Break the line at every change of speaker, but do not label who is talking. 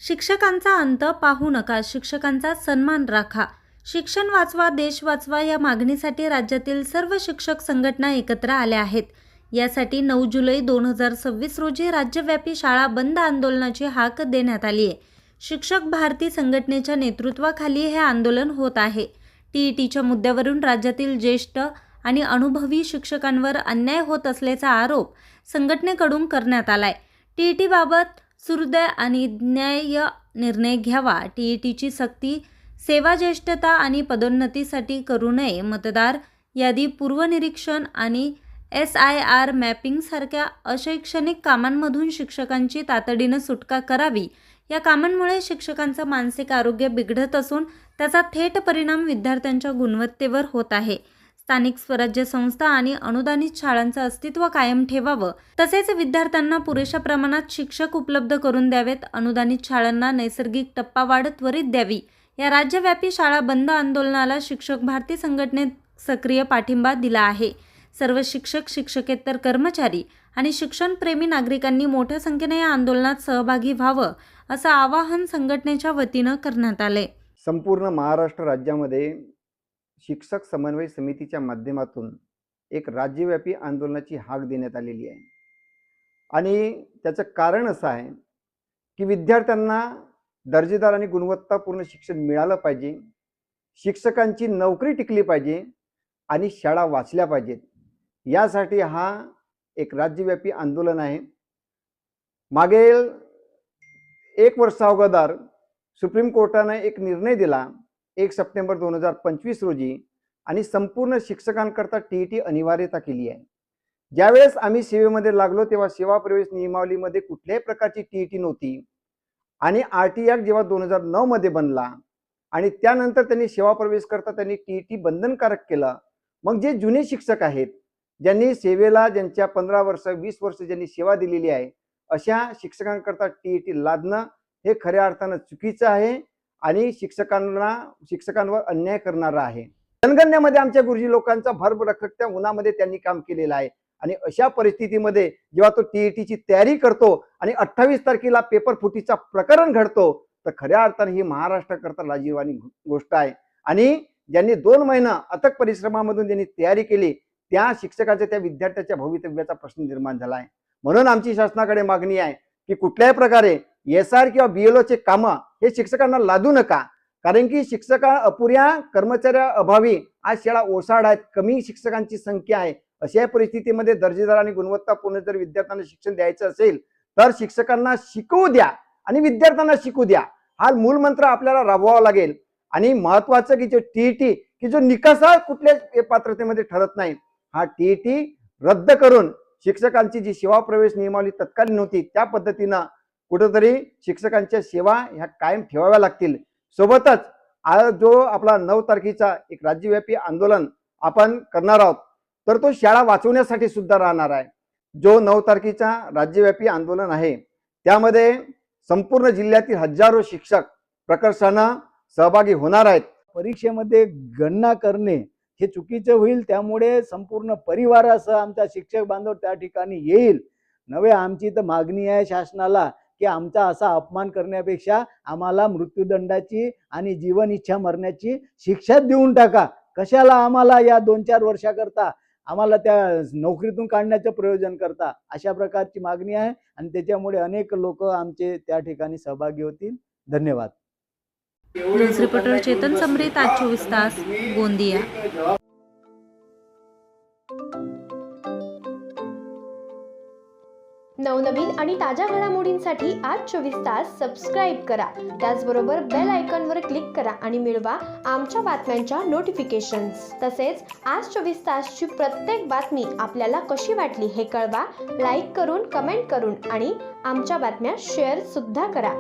शिक्षकांचा अंत पाहू नका, शिक्षकांचा सन्मान राखा. शिक्षण वाचवा, देश वाचवा या मागणीसाठी राज्यातील सर्व शिक्षक संघटना एकत्र आल्या आहेत. यासाठी 9 जुलै 2026 रोजी राज्यव्यापी शाळा बंद आंदोलनाची हाक देण्यात आली आहे. शिक्षक भारती संघटनेच्या नेतृत्वाखाली हे आंदोलन होत आहे. टीईटीच्या मुद्द्यावरून राज्यातील ज्येष्ठ आणि अनुभवी शिक्षकांवर अन्याय होत असल्याचा आरोप संघटनेकडून करण्यात आलाय. टीईटीबाबत सुहृद आणि न्याय्य निर्णय घ्यावा. टीईटीची सक्ती सेवा, ज्येष्ठता आणि पदोन्नतीसाठी करू नये. मतदार यादी पूर्वनिरीक्षण आणि SIR मॅपिंग सारख्या अशैक्षणिक कामांमधून शिक्षकांची तातडीनं सुटका करावी. या कामांमुळे शिक्षकांचं मानसिक आरोग्य बिघडत असून त्याचा थेट परिणाम विद्यार्थ्यांच्या गुणवत्तेवर होत आहे. स्थानिक स्वराज्य संस्था आणि अनुदानित शाळांचं अस्तित्व कायम ठेवावं, तसेच विद्यार्थ्यांना पुरेशा प्रमाणात शिक्षक उपलब्ध करून द्यावेत. अनुदानित शाळांना नैसर्गिक टप्पावाढ त्वरित द्यावी. या राज्यव्यापी शाळा बंद आंदोलनाला शिक्षक भारती संघटनेत सक्रिय पाठिंबा दिला आहे. सर्व शिक्षक, शिक्षकेतर कर्मचारी आणि शिक्षणप्रेमी नागरिकांनी मोठ्या संख्येने या आंदोलनात सहभागी व्हावं, असं आवाहन संघटनेच्या वतीनं करण्यात आलंय.
संपूर्ण महाराष्ट्र राज्यामध्ये शिक्षक समन्वय समितीच्या माध्यमातून एक राज्यव्यापी आंदोलनाची हाक देण्यात आलेली आहे. आणि त्याचं कारण असं आहे की विद्यार्थ्यांना दर्जेदार आणि गुणवत्तापूर्ण शिक्षण मिळालं पाहिजे, शिक्षकांची नोकरी टिकली पाहिजे आणि शाळा वाचल्या पाहिजेत. यासाठी हा एक राज्यव्यापी आंदोलन आहे. मागील 1 वर्ष अगोदर सुप्रीम कोर्टाने एक निर्णय दिला 1 सप्टेंबर 2025 रोजी आणि संपूर्ण शिक्षकांकरता टीईटी अनिवार्यता केली आहे. ज्यावेळेस आम्ही सेवेमध्ये लागलो तेव्हा सेवा प्रवेश नियमावलीमध्ये कुठल्याही प्रकारची टीईटी नव्हती आणि RT ॲक्ट जेव्हा 2009 मध्ये बनला आणि त्यानंतर त्यांनी सेवा प्रवेश करता त्यांनी टीईटी बंधनकारक केलं. मग जे जुने शिक्षक आहेत, ज्यांनी सेवेला ज्यांच्या 15 वर्ष 20 वर्ष ज्यांनी सेवा दिलेली आहे, अशा शिक्षकांकरता टीईटी लादणं हे खऱ्या अर्थानं चुकीचं आहे आणि शिक्षकांवर अन्याय करणारा आहे. जनगणनेमध्ये आमच्या गुरुजी लोकांचा भरभराटीच्या उन्हामध्ये त्यांनी काम केलेलं आहे आणि अशा परिस्थितीमध्ये जेव्हा तो टीईटीची तयारी करतो आणि 28 तारखेला पेपर फुटीचा प्रकरण घडतो, तर खऱ्या अर्थाने ही महाराष्ट्राकरता लाजिरवाणी गोष्ट आहे. आणि ज्यांनी 2 महिना अथक परिश्रमामधून ज्यांनी तयारी केली, त्या शिक्षकाच्या, त्या विद्यार्थ्याच्या भवितव्याचा प्रश्न निर्माण झाला आहे. म्हणून आमची शासनाकडे मागणी आहे की कुठल्याही प्रकारे SR किंवा BLOचे कामं हे शिक्षकांना लादू नका. कारण की अपुऱ्या कर्मचाऱ्या अभावी आज शाळा ओसाड आहेत, कमी शिक्षकांची संख्या आहे. अशा परिस्थितीमध्ये दर्जेदार आणि गुणवत्तापूर्ण जर विद्यार्थ्यांना शिक्षण द्यायचं असेल तर शिक्षकांना शिकवू द्या आणि विद्यार्थ्यांना शिकू द्या. हा मूल मंत्र आपल्याला राबवावा लागेल. आणि महत्वाचं की जो टीईटी की जो निकष कुठल्याच पात्रतेमध्ये ठरत नाही, हा टीईटी रद्द करून शिक्षकांची जी सेवा प्रवेश नियमावली तत्कालीन होती त्या पद्धतीनं कुठेतरी शिक्षकांच्या सेवा ह्या कायम ठेवाव्या लागतील. सोबतच आज जो आपला 9 तारखेचा एक राज्यव्यापी आंदोलन आपण करणार आहोत, तर तो शाळा वाचवण्यासाठी सुद्धा राहणार आहे. जो 9 तारखेचा राज्यव्यापी आंदोलन आहे त्यामध्ये संपूर्ण जिल्ह्यातील हजारो शिक्षक प्रकर्षानं सहभागी होणार आहेत.
परीक्षेमध्ये गणना करणे हे चुकीचे होईल, त्यामुळे संपूर्ण परिवारासह आमचा शिक्षक बांधव त्या ठिकाणी येईल. नव्हे, आमची तर मागणी आहे शासनाला की आमचा असा अपमान करण्यापेक्षा आम्हाला मृत्यूदंडाची आणि जीवन इच्छा मरण्याची शिक्षा देऊन टाका. कशाला आम्हाला या 2-4 वर्षाकरता आम्हाला त्या नोकरीतून काढण्याचं प्रयोजन करता, अशा प्रकारची मागणी आहे. आणि त्याच्यामुळे अनेक लोक आमचे त्या ठिकाणी सहभागी होतील. धन्यवाद.
न्यूज रिपोर्टर चेतन समरीत, आज 24 तास, गोंदिया.
नवनवीन आणि ताज्या घडामोडींसाठी आज 24 तास सबस्क्राईब करा. त्याचबरोबर बेल आयकॉनवर क्लिक करा आणि मिळवा आमच्या बातम्यांच्या नोटिफिकेशन्स. तसेच आज 24 तासची प्रत्येक बातमी आपल्याला कशी वाटली हे कळवा. लाईक करून, कमेंट करून आणि आमच्या बातम्या शेअर सुद्धा करा.